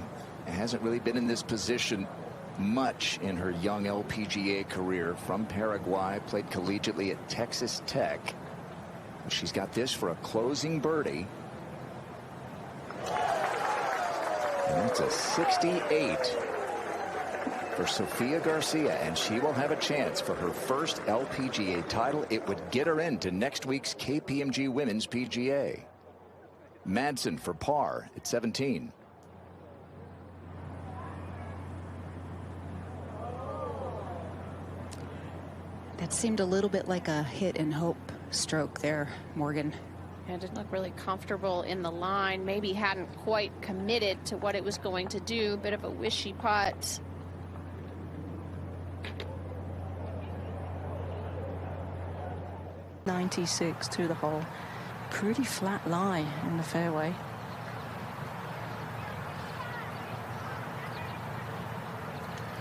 Hasn't really been in this position much in her young LPGA career. From Paraguay, played collegiately at Texas Tech. She's got this for a closing birdie. And that's a 68 for Sophia Garcia, and she will have a chance for her first LPGA title. It would get her into next week's KPMG Women's PGA. Madsen for par at 17. That seemed a little bit like a hit and hope stroke there, Morgan. And didn't look really comfortable in the line. Maybe hadn't quite committed to what it was going to do. Bit of a wishy putt. .96 to the hole. Pretty flat lie in the fairway.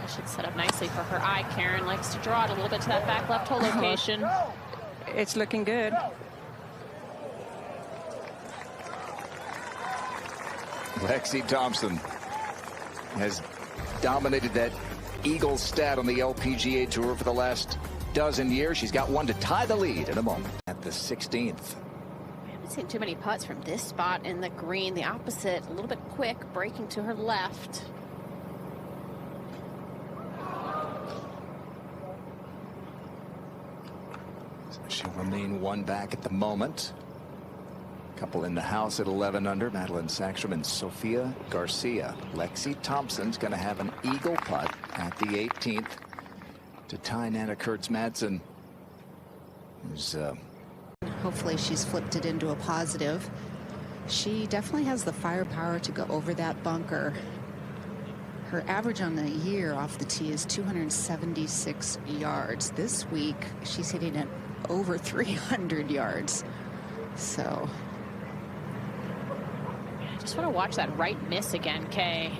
That should set up nicely for her eye. Karen likes to draw it a little bit to that back left hole location. It's looking good. Lexi Thompson has dominated that Eagle stat on the LPGA Tour for the last dozen years. She's got one to tie the lead in a moment at the 16th. I haven't seen too many putts from this spot in the green. The opposite, a little bit quick, breaking to her left. remain one back at the moment. Couple in the house at 11 under, Madeline Sackstrom and Sophia Garcia. Lexi Thompson's going to have an eagle putt at the 18th to tie Nana Kurtz-Madsen, who's hopefully she's flipped it into a positive. She definitely has the firepower to go over that bunker. Her average on the year off the tee is 276 yards. This week, she's hitting it over 300 yards. So I just want to watch that right miss again, Kay.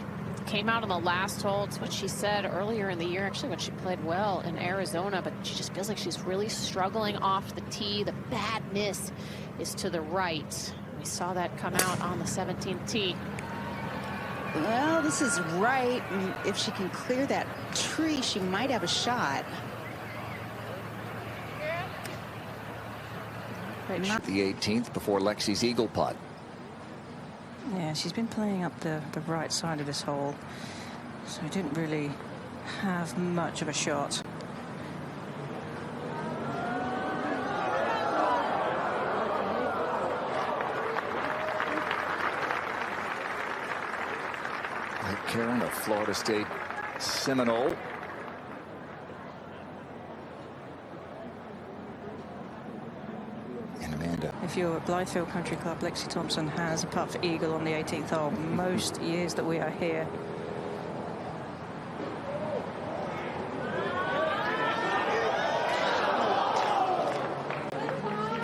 Came out on the last hole. It's what she said earlier in the year, actually, when she played well in Arizona, but she just feels like she's really struggling off the tee. The bad miss is to the right. We saw that come out on the 17th tee. Well, this is right. And if she can clear that tree, she might have a shot. At the 18th before Lexi's eagle putt. Yeah, she's been playing up the right side of this hole, so didn't really have much of a shot. Karen, a Florida State Seminole. And Amanda. If you're at Blythefield Country Club, Lexi Thompson has a putt for eagle on the 18th hole most years that we are here.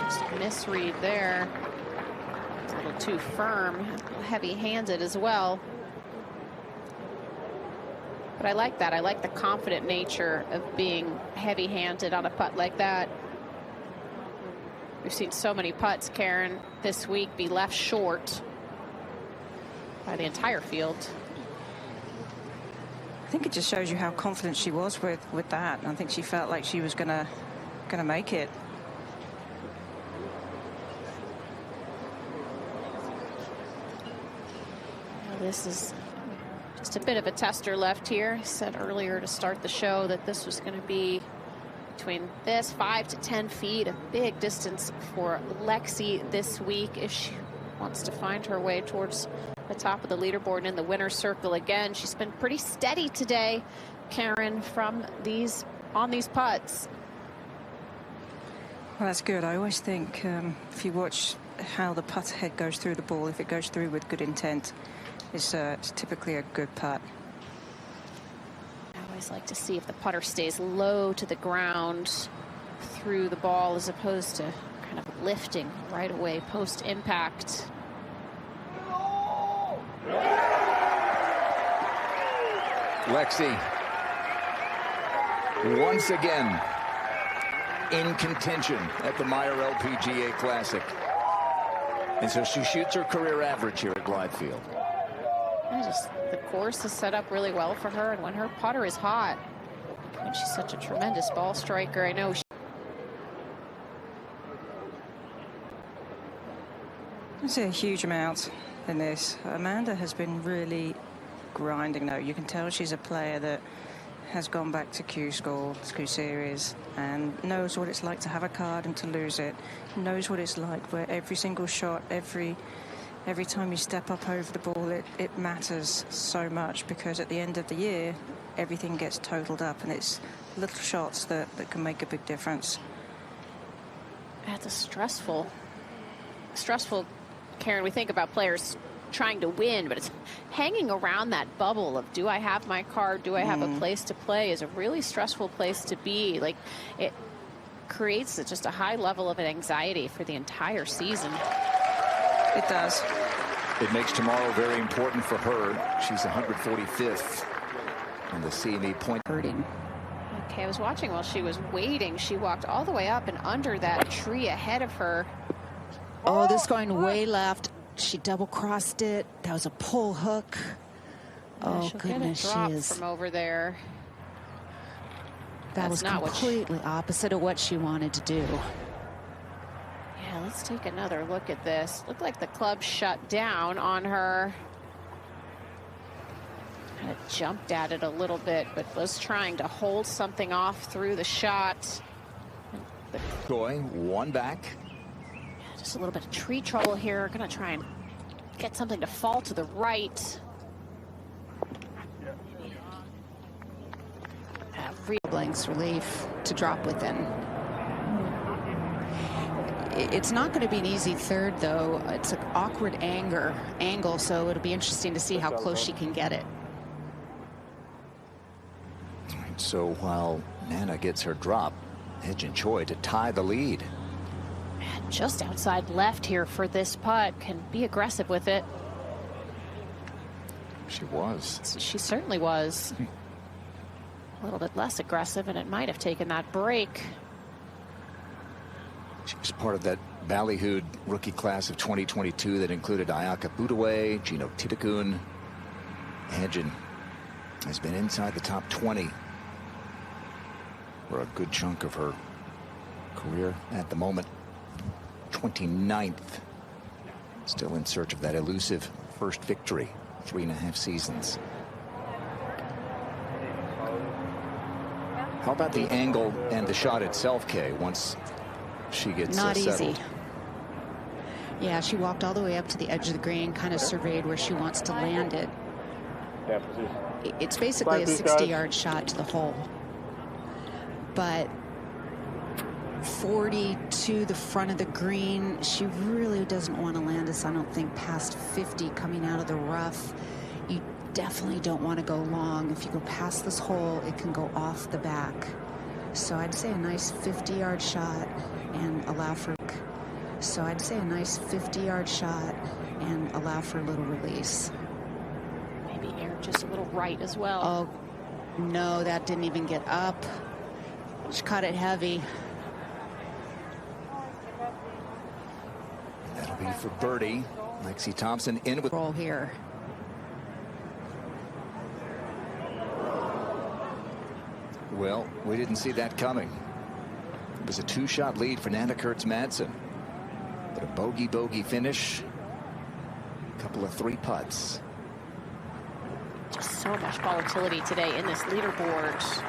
Just a misread there. It's a little too firm, heavy-handed as well. But I like that. I like the confident nature of being heavy-handed on a putt like that. We've seen so many putts, Karen, this week be left short by the entire field. I think it just shows you how confident she was with that. I think she felt like she was gonna make it. Well, this is just a bit of a tester left here. I said earlier to start the show that this was going to be between this 5 to 10 feet, a big distance for Lexi this week if she wants to find her way towards the top of the leaderboard and in the winner's circle again. She's been pretty steady today, Karen, from on these putts. Well, that's good. I always think if you watch how the putter head goes through the ball, if it goes through with good intent, it's typically a good putt. I always like to see if the putter stays low to the ground through the ball as opposed to kind of lifting right away post impact. Lexi once again in contention at the Meijer LPGA Classic. And so she shoots her career average here at Blythefield. The course is set up really well for her, and when her putter is hot, and she's such a tremendous ball striker, I know. There's a huge amount in this. Amanda has been really grinding, though. You can tell she's a player that has gone back to Q School, Q Series, and knows what it's like to have a card and to lose it. Knows what it's like where every single shot, every time you step up over the ball, it matters so much, because at the end of the year, everything gets totaled up, and it's little shots that can make a big difference. That's a stressful, Karen, we think about players trying to win, but it's hanging around that bubble of, do I have my card? Do I have a place to play? Is a really stressful place to be. Like, it creates just a high level of anxiety for the entire season. It does. It makes tomorrow very important for her. She's 145th on the CME point. Hurting. Okay, I was watching while she was waiting. She walked all the way up and under that tree ahead of her. Oh, this going way left. She double crossed it. That was a pull hook. Oh, goodness, she is from over there. That was completely opposite of what she wanted to do. Yeah, let's take another look at this. Looked like the club shut down on her. Kind of jumped at it a little bit, but was trying to hold something off through the shot. Joy, one back. Just a little bit of tree trouble here. Gonna try and get something to fall to the right. Blanks relief to drop within. It's not going to be an easy third, though. It's an awkward angle, so it'll be interesting to see how close she can get it. So while Nana gets her drop, Hedge and Choi to tie the lead. And just outside left here for this putt. Can be aggressive with it. She was. She certainly was. A little bit less aggressive, and it might have taken that break. She was part of that ballyhooed rookie class of 2022 that included Ayaka Budaway, Gino Titakun. Hedgen has been inside the top 20 for a good chunk of her career at the moment. 29th. Still in search of that elusive first victory. 3.5 seasons. How about the angle and the shot itself, Kay, once she gets Not settled? easy. Yeah, she walked all the way up to the edge of the green, kind of surveyed where she wants to land it. It's basically a 60-yard shot to the hole. But 40 to the front of the green, she really doesn't want to land this, I don't think, past 50 coming out of the rough. You definitely don't want to go long. If you go past this hole, it can go off the back. So I'd say a nice 50-yard shot and allow for. So I'd say a nice 50-yard shot and allow for a little release. Maybe air just a little right as well. Oh, no, that didn't even get up. She caught it heavy. That'll be for birdie. Lexi Thompson in with roll here. Well, we didn't see that coming. It was a 2-shot lead for Nana Kurtz-Madsen. But a bogey finish. A couple of 3 putts. Just so much volatility today in this leaderboard.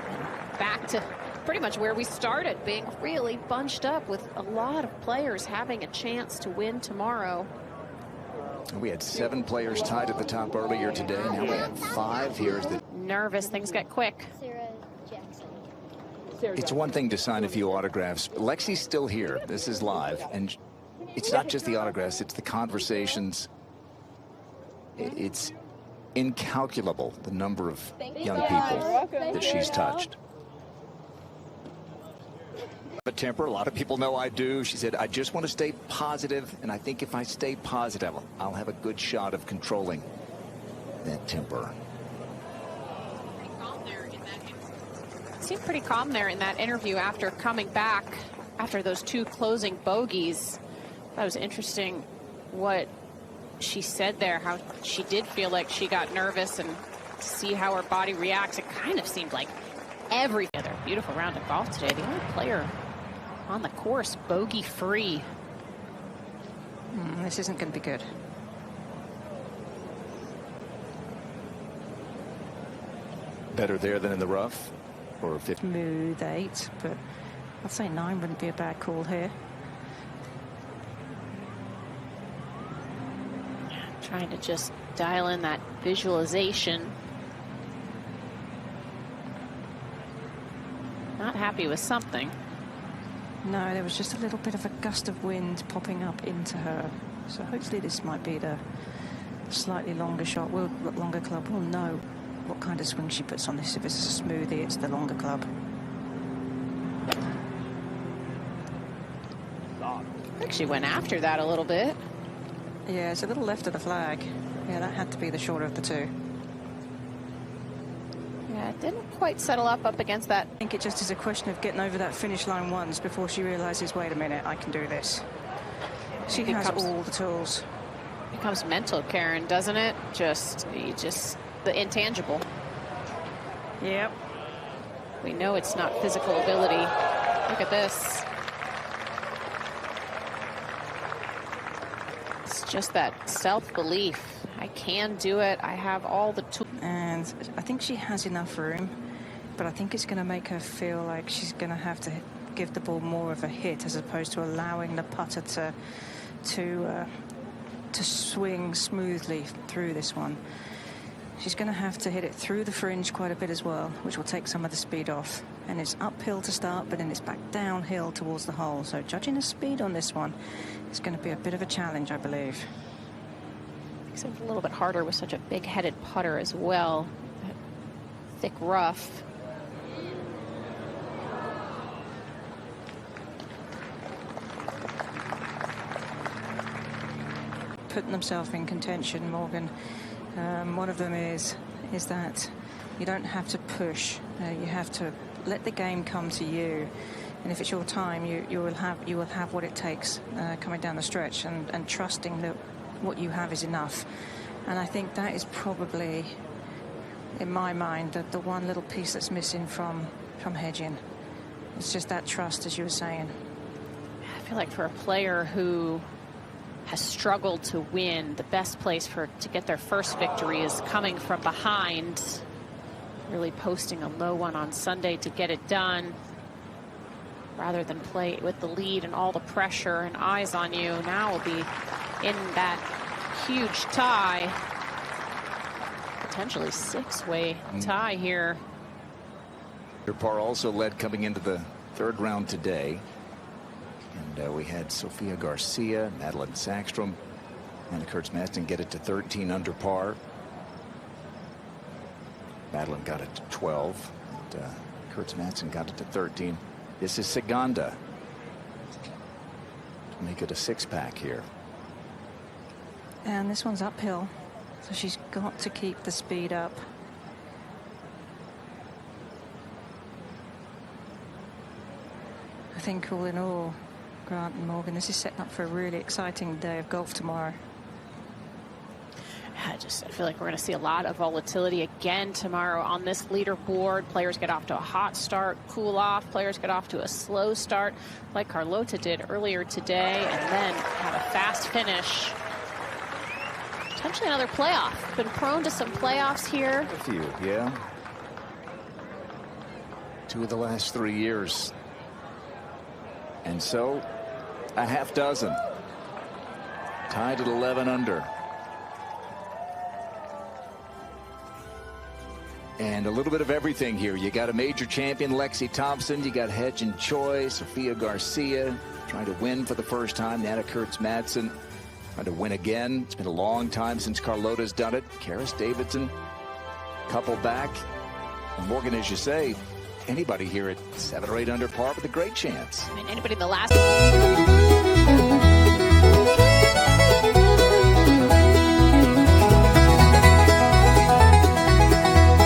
And back to pretty much where we started, being really bunched up with a lot of players having a chance to win tomorrow. We had 7 players tied at the top earlier today. Now we have 5. Here's the Nervous, things get quick. It's one thing to sign a few autographs. Lexi's still here. This is live. And it's not just the autographs, it's the conversations. It's incalculable, the number of young people that she's touched. But temper, a lot of people know I do. She said, I just want to stay positive, and I think if I stay positive, I'll have a good shot of controlling that temper. Seemed pretty calm there in that interview after coming back after those 2 closing bogeys. That was interesting what she said there, how she did feel like she got nervous, and see how her body reacts. It kind of seemed like every other beautiful round of golf today. The only player on the course bogey free. This isn't going to be good. Better there than in the rough? Or 50? Smooth 8, but I'd say 9 wouldn't be a bad call here. Trying to just dial in that visualization. Not happy with something. No, there was just a little bit of a gust of wind popping up into her. So hopefully this might be the slightly longer shot. Longer club. We'll know what kind of swing she puts on this. If it's a smoothie, it's the longer club. I think she went after that a little bit. Yeah, it's a little left of the flag. Yeah, that had to be the shorter of the 2. Yeah, it didn't quite settle up against that. I think it just is a question of getting over that finish line once before she realizes, wait a minute, I can do this. She has all the tools. It becomes mental, Karen, doesn't it? Just the intangible. Yep. We know it's not physical ability. Look at this. It's just that self-belief. I can do it. I have all the tools. And I think she has enough room. but I think it's going to make her feel like she's going to have to give the ball more of a hit as opposed to allowing the putter to swing smoothly through this one. She's going to have to hit it through the fringe quite a bit as well, which will take some of the speed off. And it's uphill to start, but then it's back downhill towards the hole. So judging the speed on this one is going to be a bit of a challenge, I believe. Makes it a little bit harder with such a big-headed putter as well. That thick rough. Putting themselves in contention, Morgan. One of them is that you don't have to push. You have to let the game come to you, and if it's your time, you will have what it takes coming down the stretch, and trusting that what you have is enough. And I think that is probably, in my mind, the one little piece that's missing from hedging. It's just that trust, as you were saying. I feel like for a player who has struggled to win, the best place to get their first victory is coming from behind, really posting a low one on Sunday to get it done, rather than play with the lead and all the pressure and eyes on you. Now we'll be in that huge tie, potentially six-way tie here. Par also led coming into the third round today. And we had Sophia Garcia, Madeline Sackstrom, and Kurtz Madsen get it to 13 under par. Madeline got it to 12. And, Kurtz Madsen got it to 13. This is Saganda to make it a six-pack here. And this one's uphill, so she's got to keep the speed up. I think all in all, Grant and Morgan, this is setting up for a really exciting day of golf tomorrow. I feel like we're going to see a lot of volatility again tomorrow on this leaderboard. Players get off to a hot start, cool off. Players get off to a slow start, like Carlota did earlier today, and then have a fast finish. Potentially another playoff. Been prone to some playoffs here. A few, yeah. 2 of the last 3 years. And so, a half dozen. Tied at 11 under. And a little bit of everything here. You got a major champion, Lexi Thompson. You got Hedge and Choi, Sophia Garcia, trying to win for the first time. Nana Kurtz Madsen trying to win again. It's been a long time since Carlota's done it. Karis Davidson, couple back. And Morgan, as you say, anybody here at 7 or 8 under par with a great chance. I mean, anybody in the last